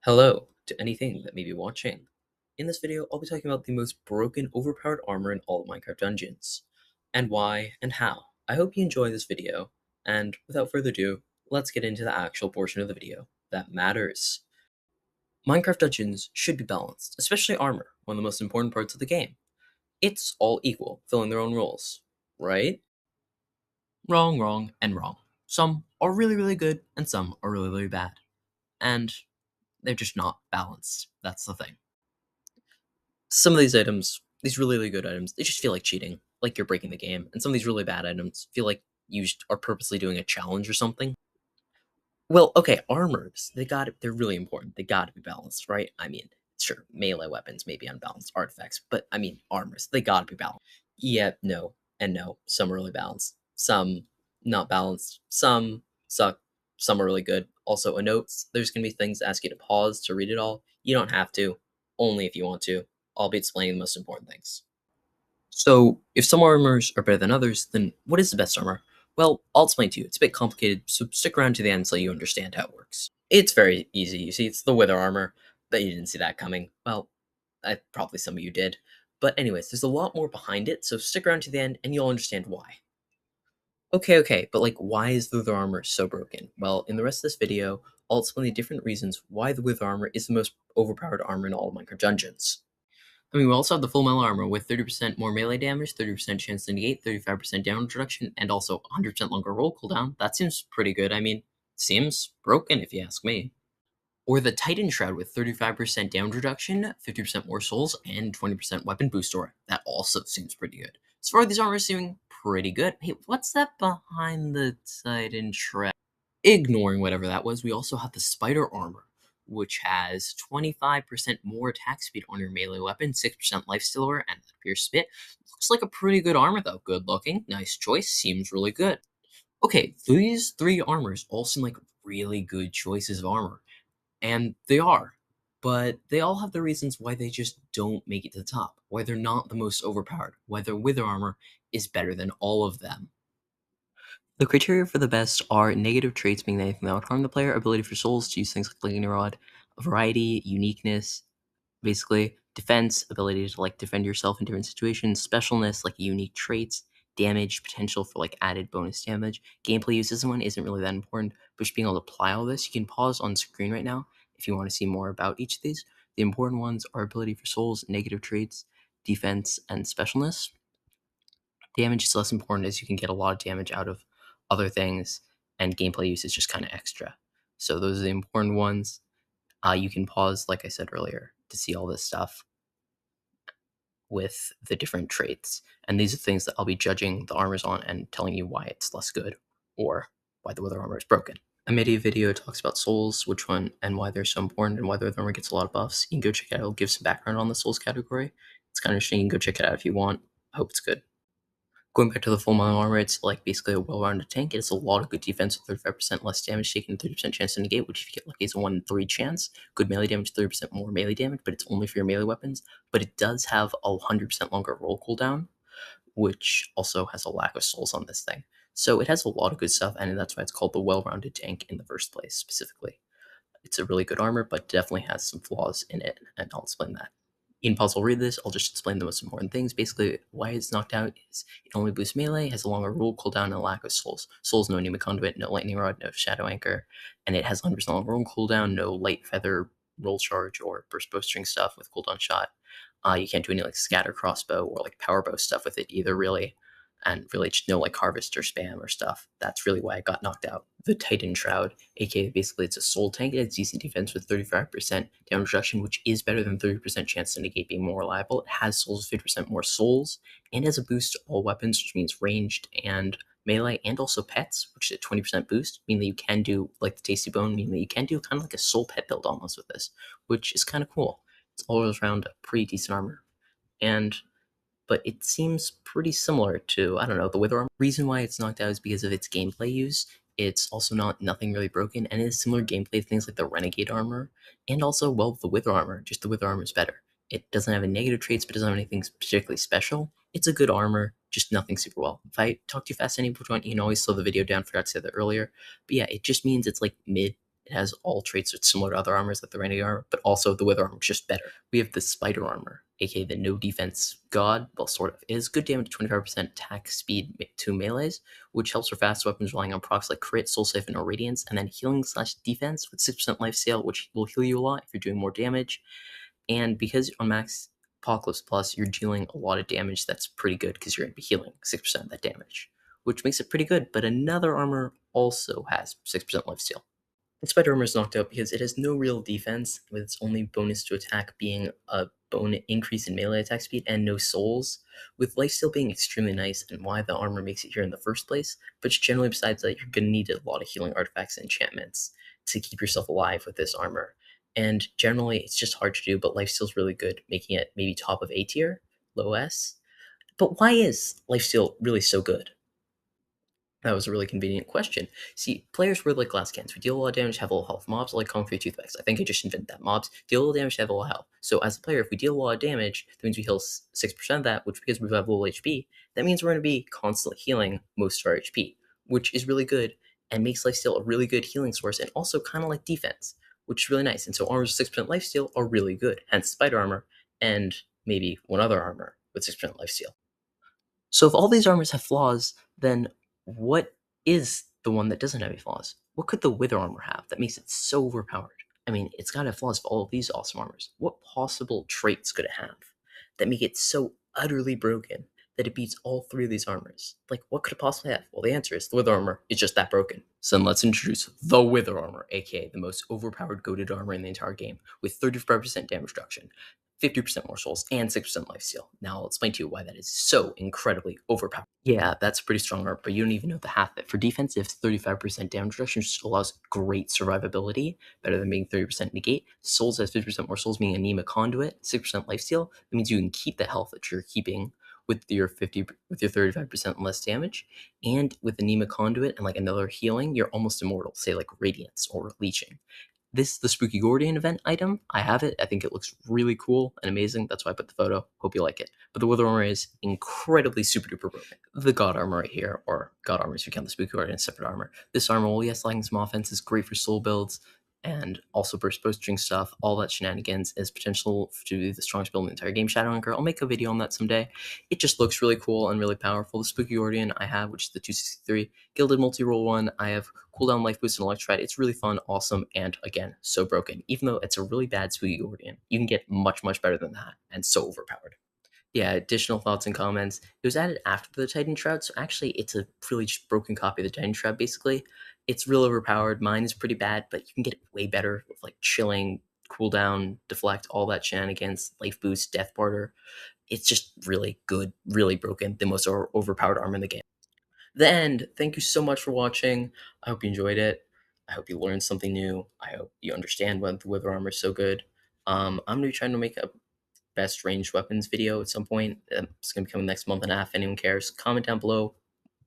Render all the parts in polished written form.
Hello to anything that may be watching. In this video, I'll be talking about the most broken, overpowered armor in all of Minecraft Dungeons, and why and how. I hope you enjoy this video, and without further ado, let's get into the actual portion of the video that matters. Minecraft Dungeons should be balanced, especially armor, one of the most important parts of the game. It's all equal, filling their own roles, right? Wrong, wrong, and wrong. Some are really, really good, and some are really, really bad. And they're just not balanced. That's the thing. Some of these items, these really, really good items, they just feel like cheating, like you're breaking the game. And some of these really bad items feel like you are purposely doing a challenge or something. Well, okay, armors, they're really important. They gotta be balanced, right? I mean, sure, melee weapons may be unbalanced, artifacts, but I mean, armors, they gotta be balanced. Yeah, no, and no. Some are really balanced, some not balanced, some suck, some are really good. Also, a note, there's gonna be things that ask you to pause to read it all. You don't have to, only if you want to. I'll be explaining the most important things. So, if some armors are better than others, then what is the best armor? Well, I'll explain to you. It's a bit complicated, so stick around to the end so you understand how it works. It's very easy. You see, it's the wither armor. Bet you didn't see that coming. Well, probably some of you did. But anyways, there's a lot more behind it, so stick around to the end and you'll understand why. Okay, but like, why is the wither armor so broken? Well, in the rest of this video, I'll explain the different reasons why the wither armor is the most overpowered armor in all of Minecraft Dungeons. I mean, we also have the full metal armor with 30% more melee damage, 30% chance to negate, 35% damage reduction, and also 100% longer roll cooldown. That seems pretty good. I mean, seems broken if you ask me. Or the Titan Shroud with 35% damage reduction, 50% more souls, and 20% weapon boost aura. That also seems pretty good. So far, these armors seeming pretty good. Hey, what's that behind the Titan Shroud? Ignoring whatever that was, we also have the spider armor, which has 25% more attack speed on your melee weapon, 6% lifesteal, and pierce spit. Looks like a pretty good armor though. Good looking, nice choice, seems really good. Okay, these three armors all seem like really good choices of armor, and they are. But they all have the reasons why they just don't make it to the top, why they're not the most overpowered, why their wither armor is better than all of them. The criteria for the best are negative traits being anything that would harm the player, ability for souls to use things like lightning rod, variety, uniqueness, basically defense, ability to like defend yourself in different situations, specialness, like unique traits, damage, potential for like added bonus damage. Gameplay use this one isn't really that important, but just being able to apply all this, you can pause on screen right now if you want to see more about each of these. The important ones are ability for souls, negative traits, defense, and specialness. Damage is less important as you can get a lot of damage out of other things, and gameplay use is just kind of extra. So those are the important ones. You can pause, like I said earlier, to see all this stuff with the different traits. And these are things that I'll be judging the armors on and telling you why it's less good or why the wither armor is broken. I made a video that talks about souls, which one and why they're so important and why the wither armor gets a lot of buffs. You can go check it out. I'll give some background on the souls category. It's kind of interesting. You can go check it out if you want. I hope it's good. Going back to the full metal armor, it's like basically a well-rounded tank. It has a lot of good defense with 35% less damage taken, 30% chance to negate, which if you get lucky is a 1 in 3 chance. Good melee damage, 30% more melee damage, but it's only for your melee weapons. But it does have a 100% longer roll cooldown, which also has a lack of souls on this thing. So it has a lot of good stuff, and that's why it's called the well-rounded tank in the first place, specifically. It's a really good armor, but definitely has some flaws in it, and I'll explain that. In pause, I'll read this. I'll just explain the most important things. Basically, why it's knocked out is it only boosts melee, has a longer roll cooldown, and a lack of souls. Souls, no anima conduit, no lightning rod, no shadow anchor, and it has 100% longer roll cooldown, no light feather, roll charge, or burst bowstring stuff with cooldown shot. You can't do any like scatter crossbow or like power bow stuff with it either, really. And really just no like harvest or spam or stuff. That's really why it got knocked out. The Titan Shroud, aka basically it's a soul tank. It has decent defense with 35% damage reduction, which is better than 30% chance to negate being more reliable. It has souls, 50% more souls, and has a boost to all weapons, which means ranged and melee, and also pets, which is a 20% boost, meaning that you can do like the Tasty Bone, meaning that you can do kind of like a soul pet build almost with this, which is kind of cool. It's all around a pretty decent armor. And but it seems pretty similar to, I don't know, the wither armor. Reason why it's knocked out is because of its gameplay use. It's also nothing really broken, and it has similar gameplay to things like the renegade armor, and also, well, the wither armor. Just the wither armor is better. It doesn't have any negative traits, but doesn't have anything particularly special. It's a good armor, just nothing super well. If I talk too fast at any point, you can always slow the video down. Forgot to say that earlier. But yeah, it just means it's like mid It has all traits that's similar to other armors like the Randy armor, but also the Wither armor is just better. We have the Spider armor, aka the no defense god. Well, sort of. It has good damage, 25% attack speed to melees, which helps for fast weapons relying on procs like crit, soul siphon, or radiance, and then healing slash defense with 6% lifesteal, which will heal you a lot if you're doing more damage. And because on max Apocalypse Plus, you're dealing a lot of damage that's pretty good because you're going to be healing 6% of that damage, which makes it pretty good. But another armor also has 6% lifesteal. The Spider Armor is knocked out because it has no real defense, with its only bonus to attack being a bone increase in melee attack speed and no souls, with lifesteal being extremely nice and why the armor makes it here in the first place, but generally besides that, you're going to need a lot of healing artifacts and enchantments to keep yourself alive with this armor. And generally, it's just hard to do, but lifesteal's really good, making it maybe top of A tier, low S. But why is lifesteal really so good? That was a really convenient question. See, players were like glass cans. We deal a lot of damage, have a lot of health. Mobs are like concrete toothpicks. I think I just invented that. Mobs deal a little damage, have a lot of health. So as a player, if we deal a lot of damage, that means we heal 6% of that, which because we have low HP, that means we're going to be constantly healing most of our HP, which is really good and makes lifesteal a really good healing source and also kind of like defense, which is really nice. And so armors with 6% lifesteal are really good, hence Spider Armor and maybe one other armor with 6% lifesteal. So if all these armors have flaws, then what is the one that doesn't have any flaws? What could the Wither armor have that makes it so overpowered? I mean, it's got to have flaws for all of these awesome armors. What possible traits could it have that make it so utterly broken that it beats all three of these armors? Like, what could it possibly have? Well, the answer is the Wither armor is just that broken. So then let's introduce the Wither armor, aka the most overpowered goated armor in the entire game, with 35% damage reduction, 50% more souls, and 6% lifesteal. Now I'll explain to you why that is so incredibly overpowered. Yeah, that's pretty strong art, but you don't even know the half of it. For defense, if 35% damage reduction just allows great survivability, better than being 30% negate. Souls has 50% more souls, meaning anima conduit, 6% lifesteal. That means you can keep the health that you're keeping with your 35% less damage. And with anima conduit and like another healing, you're almost immortal, say like radiance or leaching. This is the Spooky Gordian event item. I have it. I think it looks really cool and amazing. That's why I put the photo. Hope you like it. But the Wither armor is incredibly super duper broken. The God armor right here, or God armor if you count the Spooky Gordian as separate armor. This armor, well, yes, lacking some offense, is great for soul builds and also burst boosting stuff. All that shenanigans is potential to be the strongest build in the entire game. Shadow Anchor, I'll make a video on that someday. It just looks really cool and really powerful. The Spooky Gordian I have, which is the 263. Gilded multi-roll one, I have cooldown, life boost, and electrified. It's really fun, awesome, and again, so broken. Even though it's a really bad Spooky Gordian, you can get much, much better than that, and so overpowered. Yeah, additional thoughts and comments. It was added after the Titan Shroud, so actually it's a really just broken copy of the Titan Shroud, basically. It's real overpowered. Mine is pretty bad, but you can get it way better with like chilling, cooldown, deflect, all that shenanigans, life boost, death barter. It's just really good, really broken, the most overpowered armor in the game. The end. Thank you so much for watching. I hope you enjoyed it. I hope you learned something new. I hope you understand why the Wither armor is so good. I'm gonna be trying to make a best ranged weapons video at some point. It's gonna be coming next month and a half. If anyone cares, comment down below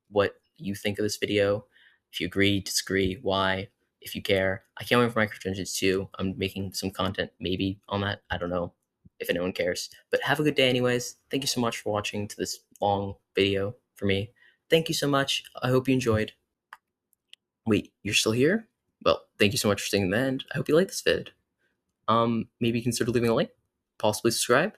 what you think of this video. If you agree, disagree, why. If you care, I can't wait for Minecraft Dungeons 2. I'm making some content maybe on that. I don't know if anyone cares. But have a good day anyways. Thank you so much for watching to this long video for me. Thank you so much. I hope you enjoyed. Wait, you're still here? Well, thank you so much for staying to the end. I hope you like this vid. Maybe consider leaving a like, possibly subscribe.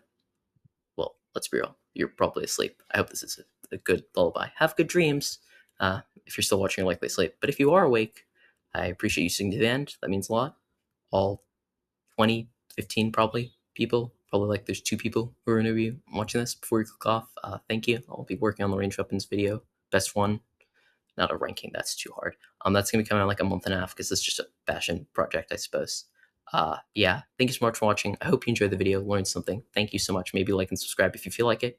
Well, let's be real. You're probably asleep. I hope this is a good lullaby. Have good dreams. If you're still watching, you're likely asleep. But if you are awake, I appreciate you sticking to the end. That means a lot. All 20, 15 probably people. Probably like there's 2 people who are going to be watching this before you click off. Thank you. I'll be working on the range weapons video. Best one. Not a ranking, that's too hard. That's gonna be coming out in like a month and a half because it's just a passion project, I suppose. Yeah, thank you so much for watching. I hope you enjoyed the video, learned something. Thank you so much. Maybe like and subscribe if you feel like it.